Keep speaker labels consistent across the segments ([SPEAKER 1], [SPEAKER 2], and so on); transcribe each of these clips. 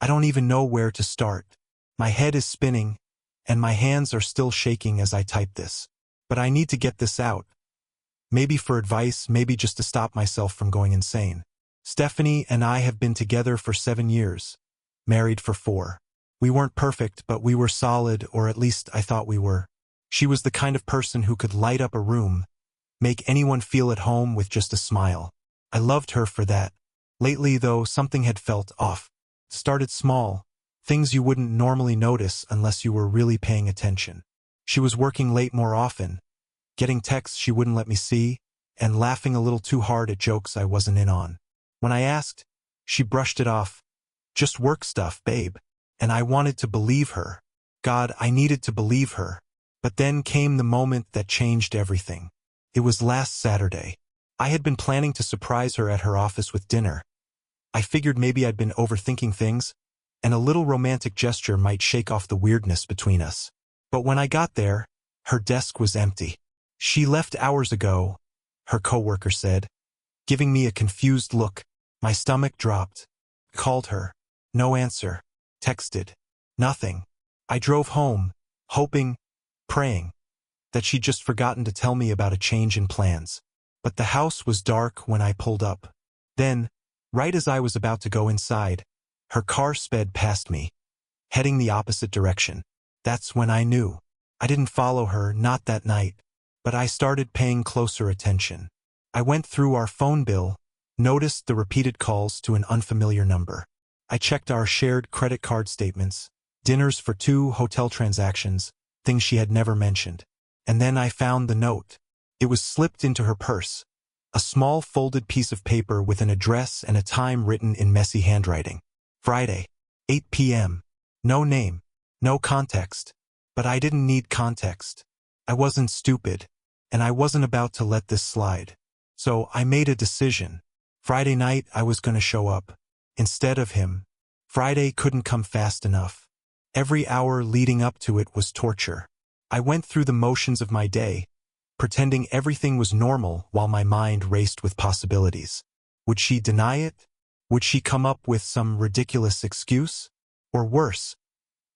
[SPEAKER 1] I don't even know where to start. My head is spinning, and my hands are still shaking as I type this. But I need to get this out. Maybe for advice, maybe just to stop myself from going insane. Stephanie and I have been together for 7 years, married for 4. We weren't perfect, but we were solid, or at least I thought we were. She was the kind of person who could light up a room, make anyone feel at home with just a smile. I loved her for that. Lately, though, something had felt off. Started small, things you wouldn't normally notice unless you were really paying attention. She was working late more often, getting texts she wouldn't let me see, and laughing a little too hard at jokes I wasn't in on. When I asked, she brushed it off. Just work stuff, babe. And I wanted to believe her. God, I needed to believe her. But then came the moment that changed everything. It was last Saturday. I had been planning to surprise her at her office with dinner. I figured maybe I'd been overthinking things, and a little romantic gesture might shake off the weirdness between us. But when I got there, her desk was empty. She left hours ago, her coworker said, giving me a confused look. My stomach dropped. Called her. No answer. Texted. Nothing. I drove home, hoping, praying, that she'd just forgotten to tell me about a change in plans. But the house was dark when I pulled up. Then, right as I was about to go inside, her car sped past me, heading the opposite direction. That's when I knew. I didn't follow her, not that night, but I started paying closer attention. I went through our phone bill, noticed the repeated calls to an unfamiliar number. I checked our shared credit card statements, dinners for 2, hotel transactions, things she had never mentioned. And then I found the note. It was slipped into her purse, a small folded piece of paper with an address and a time written in messy handwriting. Friday, 8 p.m. No name, no context. But I didn't need context. I wasn't stupid, and I wasn't about to let this slide. So I made a decision. Friday night I was going to show up. Instead of him. Friday couldn't come fast enough. Every hour leading up to it was torture. I went through the motions of my day, pretending everything was normal while my mind raced with possibilities. Would she deny it? Would she come up with some ridiculous excuse? Or worse,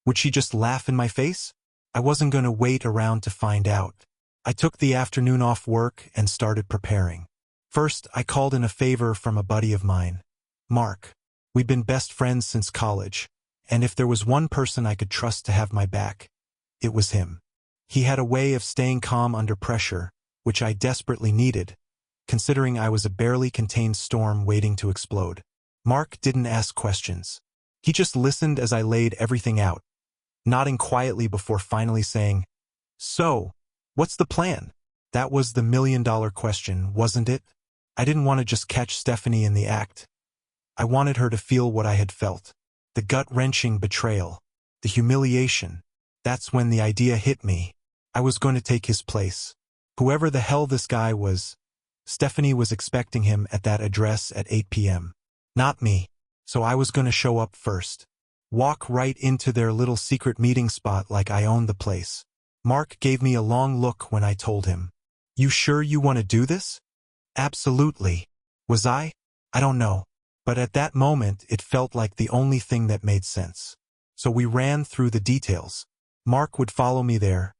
[SPEAKER 1] would she just laugh in my face? I wasn't going to wait around to find out. I took the afternoon off work and started preparing. First, I called in a favor from a buddy of mine, Mark. We'd been best friends since college, and if there was one person I could trust to have my back, it was him. He had a way of staying calm under pressure, which I desperately needed, considering I was a barely contained storm waiting to explode. Mark didn't ask questions. He just listened as I laid everything out, nodding quietly before finally saying, "So, what's the plan?" That was the million-dollar question, wasn't it? I didn't want to just catch Stephanie in the act. I wanted her to feel what I had felt. The gut-wrenching betrayal. The humiliation. That's when the idea hit me. I was going to take his place. Whoever the hell this guy was, Stephanie was expecting him at that address at 8 p.m. Not me. So I was going to show up first. Walk right into their little secret meeting spot like I owned the place. Mark gave me a long look when I told him, "You sure you want to do this?" Absolutely. Was I? I don't know. But at that moment, it felt like the only thing that made sense. So we ran through the details. Mark would follow me there,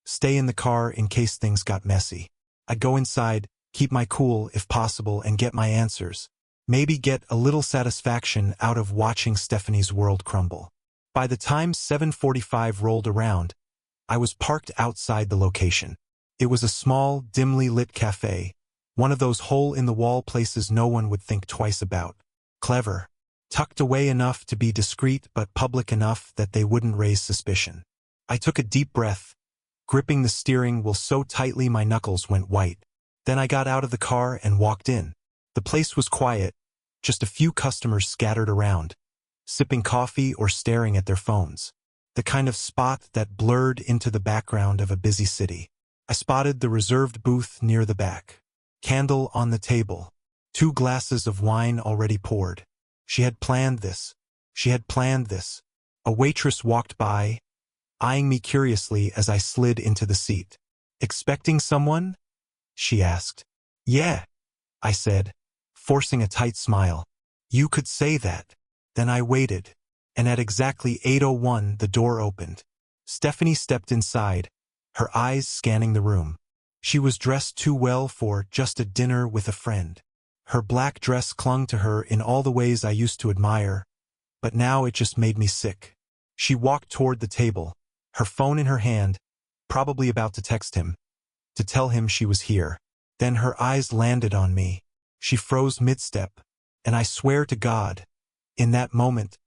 [SPEAKER 1] stay in the car in case things got messy. I'd go inside, keep my cool if possible, and get my answers. Maybe get a little satisfaction out of watching Stephanie's world crumble. By the time 7:45 rolled around, I was parked outside the location. It was a small, dimly lit cafe, one of those hole-in-the-wall places no one would think twice about. Clever. Tucked away enough to be discreet but public enough that they wouldn't raise suspicion. I took a deep breath, gripping the steering wheel so tightly my knuckles went white. Then I got out of the car and walked in. The place was quiet, just a few customers scattered around, sipping coffee or staring at their phones. The kind of spot that blurred into the background of a busy city. I spotted the reserved booth near the back. Candle on the table. 2 glasses of wine already poured. She had planned this. She had planned this. A waitress walked by, eyeing me curiously as I slid into the seat. "Expecting someone?" she asked. "Yeah," I said, forcing a tight smile. "You could say that." Then I waited. and at exactly 8:01 the door opened. Stephanie stepped inside, her eyes scanning the room. She was dressed too well for just a dinner with a friend. Her black dress clung to her in all the ways I used to admire, but now it just made me sick. She walked toward the table, her phone in her hand, probably about to text him, to tell him she was here. Then her eyes landed on me. She froze mid-step, and I swear to God, in that moment,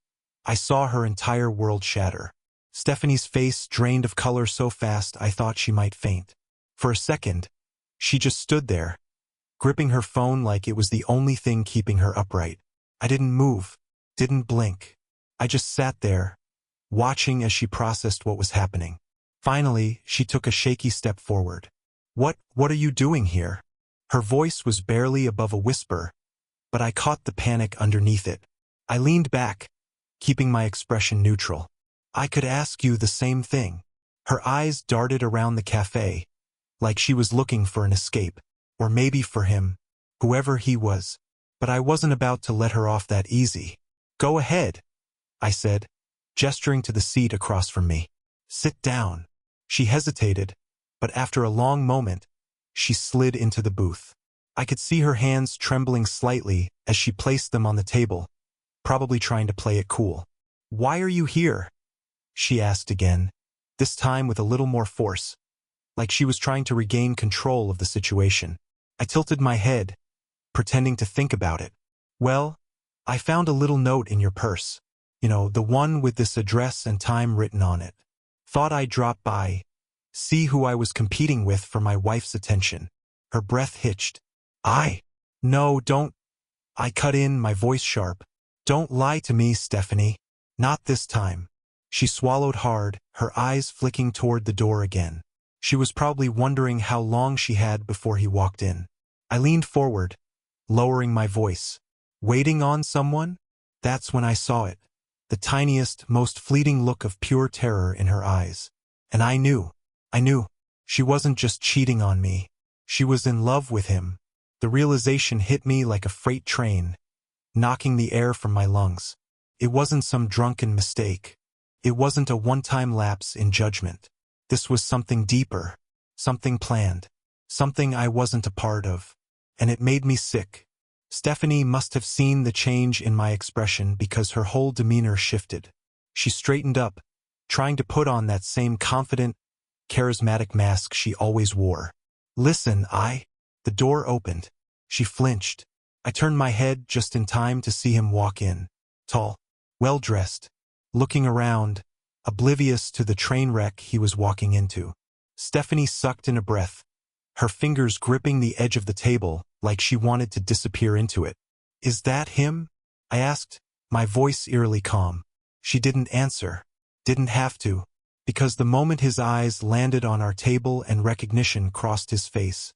[SPEAKER 1] I saw her entire world shatter. Stephanie's face drained of color so fast I thought she might faint. For a second, she just stood there, gripping her phone like it was the only thing keeping her upright. I didn't move, didn't blink. I just sat there, watching as she processed what was happening. Finally, she took a shaky step forward. What are you doing here?" Her voice was barely above a whisper, but I caught the panic underneath it. I leaned back, keeping my expression neutral. "I could ask you the same thing." Her eyes darted around the cafe, like she was looking for an escape, or maybe for him, whoever he was. But I wasn't about to let her off that easy. "Go ahead," I said, gesturing to the seat across from me. "Sit down." She hesitated, but after a long moment, she slid into the booth. I could see her hands trembling slightly as she placed them on the table, probably trying to play it cool. "Why are you here?" she asked again, this time with a little more force, like she was trying to regain control of the situation. I tilted my head, pretending to think about it. "Well, I found a little note in your purse. You know, the one with this address and time written on it. Thought I'd drop by, see who I was competing with for my wife's attention." Her breath hitched. No, don't," I cut in, my voice sharp. "Don't lie to me, Stephanie. Not this time." She swallowed hard, her eyes flicking toward the door again. She was probably wondering how long she had before he walked in. I leaned forward, lowering my voice. "Waiting on someone?" That's when I saw it. The tiniest, most fleeting look of pure terror in her eyes. And I knew. She wasn't just cheating on me. She was in love with him. The realization hit me like a freight train, knocking the air from my lungs. It wasn't some drunken mistake. It wasn't a one-time lapse in judgment. This was something deeper, something planned, something I wasn't a part of. And it made me sick. Stephanie must have seen the change in my expression because her whole demeanor shifted. She straightened up, trying to put on that same confident, charismatic mask she always wore. "Listen, The door opened. She flinched. I turned my head just in time to see him walk in. Tall, well-dressed, looking around, oblivious to the train wreck he was walking into. Stephanie sucked in a breath, her fingers gripping the edge of the table like she wanted to disappear into it. "Is that him?" I asked, my voice eerily calm. She didn't answer. Didn't have to, because the moment his eyes landed on our table and recognition crossed his face,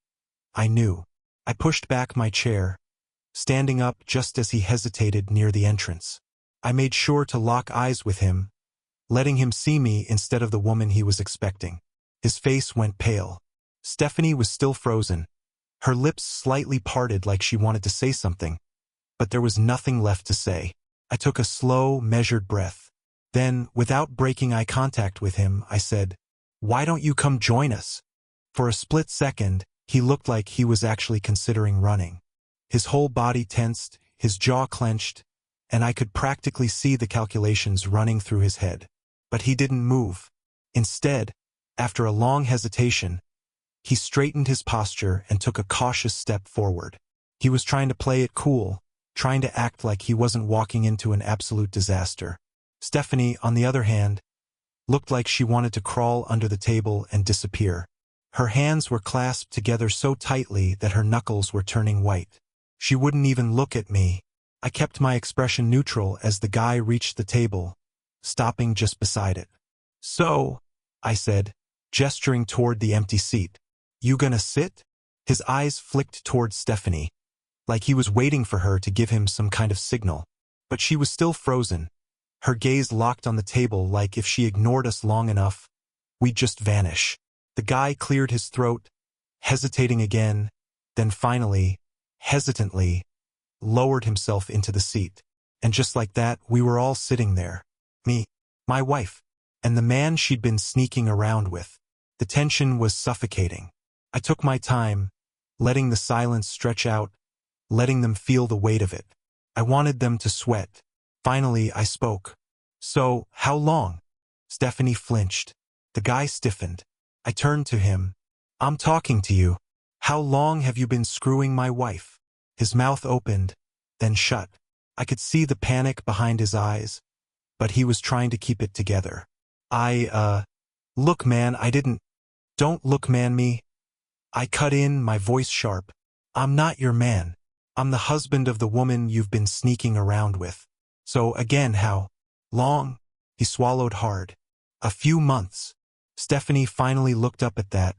[SPEAKER 1] I knew. I pushed back my chair, standing up just as he hesitated near the entrance. I made sure to lock eyes with him, letting him see me instead of the woman he was expecting. His face went pale. Stephanie was still frozen, her lips slightly parted like she wanted to say something, but there was nothing left to say. I took a slow, measured breath. Then, without breaking eye contact with him, I said, "Why don't you come join us?" For a split second, he looked like he was actually considering running. His whole body tensed, his jaw clenched, and I could practically see the calculations running through his head. But he didn't move. Instead, after a long hesitation, he straightened his posture and took a cautious step forward. He was trying to play it cool, trying to act like he wasn't walking into an absolute disaster. Stephanie, on the other hand, looked like she wanted to crawl under the table and disappear. Her hands were clasped together so tightly that her knuckles were turning white. She wouldn't even look at me. I kept my expression neutral as the guy reached the table, stopping just beside it. "So," I said, gesturing toward the empty seat, "you gonna sit?" His eyes flicked toward Stephanie, like he was waiting for her to give him some kind of signal. But she was still frozen, her gaze locked on the table like if she ignored us long enough, we'd just vanish. The guy cleared his throat, hesitating again, then finally, hesitantly, lowered himself into the seat. And just like that, we were all sitting there, Me, my wife, and the man she'd been sneaking around with. The tension was suffocating. I took my time, letting the silence stretch out, letting them feel the weight of it. I wanted them to sweat. Finally, I spoke. So, how long? Stephanie flinched. The guy stiffened. I turned to him. I'm talking to you. How long have you been screwing my wife? His mouth opened, then shut. I could see the panic behind his eyes, but he was trying to keep it together. Look man, I didn't. Don't look man me. I cut in, my voice sharp. I'm not your man. I'm the husband of the woman you've been sneaking around with. So again, how long? He swallowed hard. A few months. Stephanie finally looked up at that,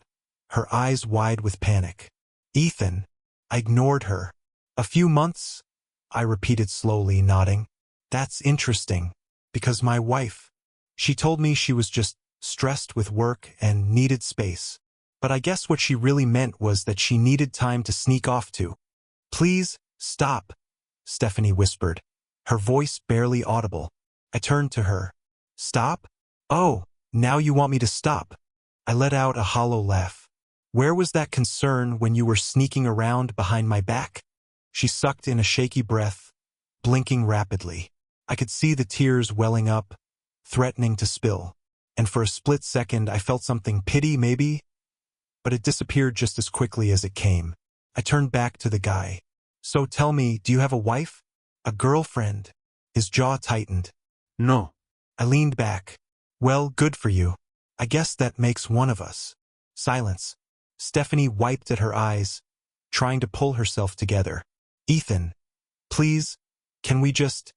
[SPEAKER 1] her eyes wide with panic. Ethan. I ignored her. A few months? I repeated slowly, nodding. That's interesting, because my wife, she told me she was just stressed with work and needed space. But I guess what she really meant was that she needed time to sneak off to. Please, stop, Stephanie whispered, her voice barely audible. I turned to her. Stop? Oh, now you want me to stop? I let out a hollow laugh. Where was that concern when you were sneaking around behind my back? She sucked in a shaky breath, blinking rapidly. I could see the tears welling up, threatening to spill. And for a split second I felt something, pity maybe? But it disappeared just as quickly as it came. I turned back to the guy. So tell me, do you have a wife? A girlfriend? His jaw tightened. No. I leaned back. Well, good for you. I guess that makes one of us. Silence. Stephanie wiped at her eyes, trying to pull herself together. Ethan, please, can we just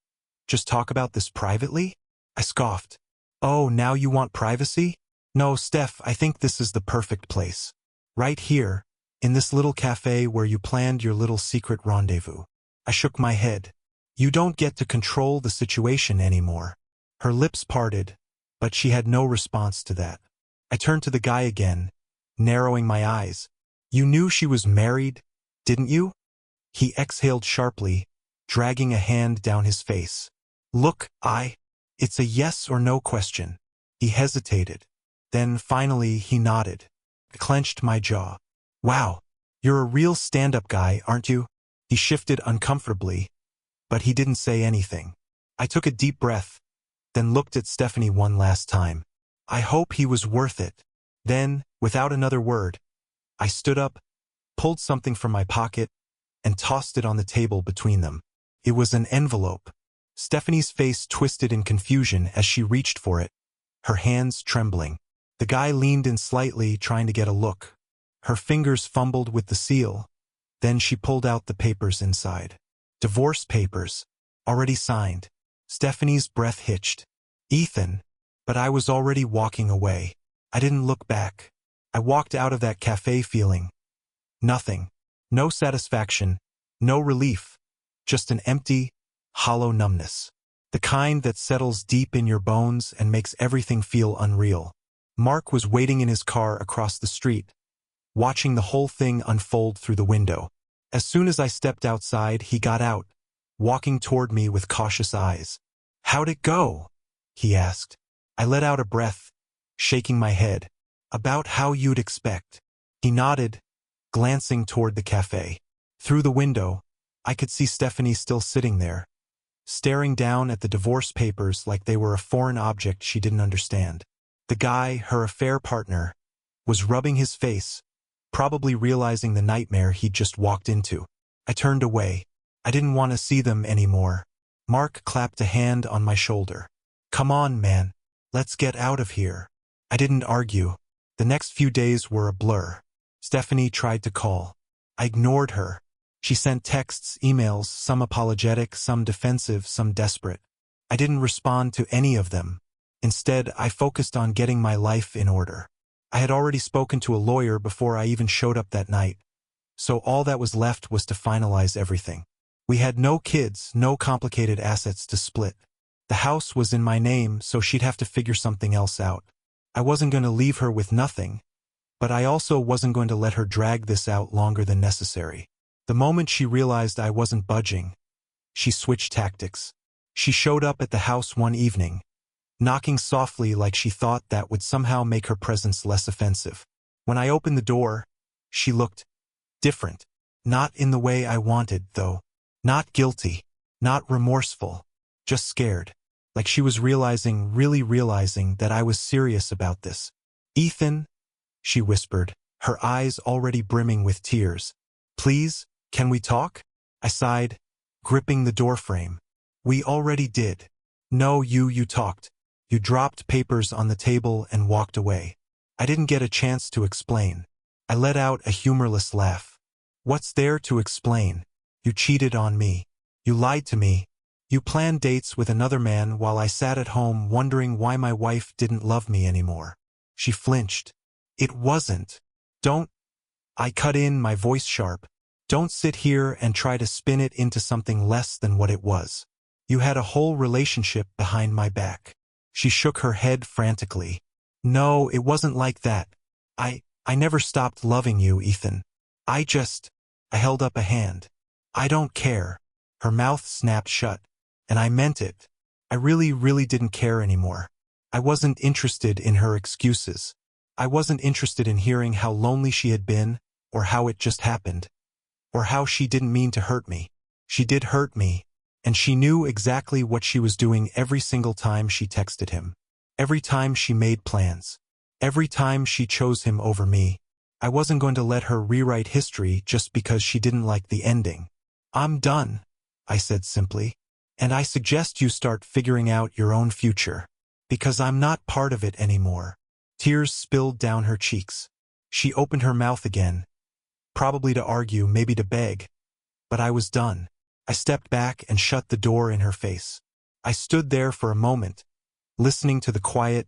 [SPEAKER 1] talk about this privately? I scoffed. Oh, now you want privacy? No, Steph, I think this is the perfect place. Right here, in this little cafe where you planned your little secret rendezvous. I shook my head. You don't get to control the situation anymore. Her lips parted, but she had no response to that. I turned to the guy again, narrowing my eyes. You knew she was married, didn't you? He exhaled sharply, dragging a hand down his face. Look, it's a yes or no question. He hesitated. Then finally he nodded. I clenched my jaw. Wow, you're a real stand-up guy, aren't you? He shifted uncomfortably, but he didn't say anything. I took a deep breath, then looked at Stephanie one last time. I hope he was worth it. Then, without another word, I stood up, pulled something from my pocket, and tossed it on the table between them. It was an envelope. Stephanie's face twisted in confusion as she reached for it, her hands trembling. The guy leaned in slightly, trying to get a look. Her fingers fumbled with the seal. Then she pulled out the papers inside. Divorce papers, already signed. Stephanie's breath hitched. Ethan. But I was already walking away. I didn't look back. I walked out of that cafe feeling nothing. No satisfaction, no relief. Just an empty, hollow numbness. The kind that settles deep in your bones and makes everything feel unreal. Mark was waiting in his car across the street, watching the whole thing unfold through the window. As soon as I stepped outside, he got out, walking toward me with cautious eyes. How'd it go? He asked. I let out a breath, shaking my head. About how you'd expect. He nodded, glancing toward the cafe. Through the window, I could see Stephanie still sitting there, staring down at the divorce papers like they were a foreign object she didn't understand. The guy, her affair partner, was rubbing his face, probably realizing the nightmare he'd just walked into. I turned away. I didn't want to see them anymore. Mark clapped a hand on my shoulder. Come on, man. Let's get out of here. I didn't argue. The next few days were a blur. Stephanie tried to call. I ignored her. She sent texts, emails, some apologetic, some defensive, some desperate. I didn't respond to any of them. Instead, I focused on getting my life in order. I had already spoken to a lawyer before I even showed up that night, so all that was left was to finalize everything. We had no kids, no complicated assets to split. The house was in my name, so she'd have to figure something else out. I wasn't going to leave her with nothing, but I also wasn't going to let her drag this out longer than necessary. The moment she realized I wasn't budging, she switched tactics. She showed up at the house one evening, knocking softly like she thought that would somehow make her presence less offensive. When I opened the door, she looked different. Not in the way I wanted, though. Not guilty. Not remorseful. Just scared. Like she was really realizing that I was serious about this. "Ethan," she whispered, her eyes already brimming with tears. "Please, can we talk?" I sighed, gripping the doorframe. "We already did." "No, you talked. You dropped papers on the table and walked away." I didn't get a chance to explain. I let out a humorless laugh. "What's there to explain? You cheated on me. You lied to me. You planned dates with another man while I sat at home wondering why my wife didn't love me anymore." She flinched. "It wasn't." "Don't," I cut in, my voice sharp, "don't sit here and try to spin it into something less than what it was. You had a whole relationship behind my back." She shook her head frantically. "No, it wasn't like that. I never stopped loving you, Ethan. I held up a hand. "I don't care." Her mouth snapped shut. And I meant it. I really didn't care anymore. I wasn't interested in her excuses. I wasn't interested in hearing how lonely she had been, or how it just happened, or how she didn't mean to hurt me. She did hurt me, and she knew exactly what she was doing every single time she texted him. Every time she made plans. Every time she chose him over me. I wasn't going to let her rewrite history just because she didn't like the ending. "I'm done," I said simply. "And I suggest you start figuring out your own future. Because I'm not part of it anymore." Tears spilled down her cheeks. She opened her mouth again. Probably to argue, maybe to beg. But I was done. I stepped back and shut the door in her face. I stood there for a moment, listening to the quiet,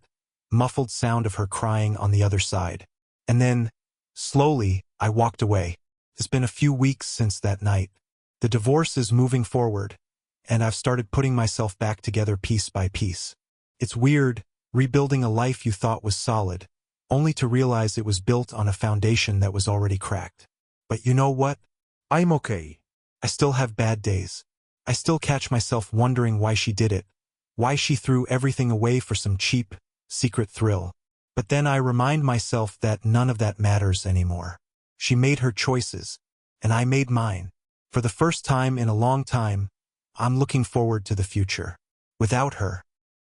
[SPEAKER 1] muffled sound of her crying on the other side. And then, slowly, I walked away. It's been a few weeks since that night. The divorce is moving forward, and I've started putting myself back together piece by piece. It's weird, rebuilding a life you thought was solid, only to realize it was built on a foundation that was already cracked. But you know what? I'm okay. I still have bad days. I still catch myself wondering why she did it, why she threw everything away for some cheap, secret thrill. But then I remind myself that none of that matters anymore. She made her choices, and I made mine. For the first time in a long time, I'm looking forward to the future. Without her.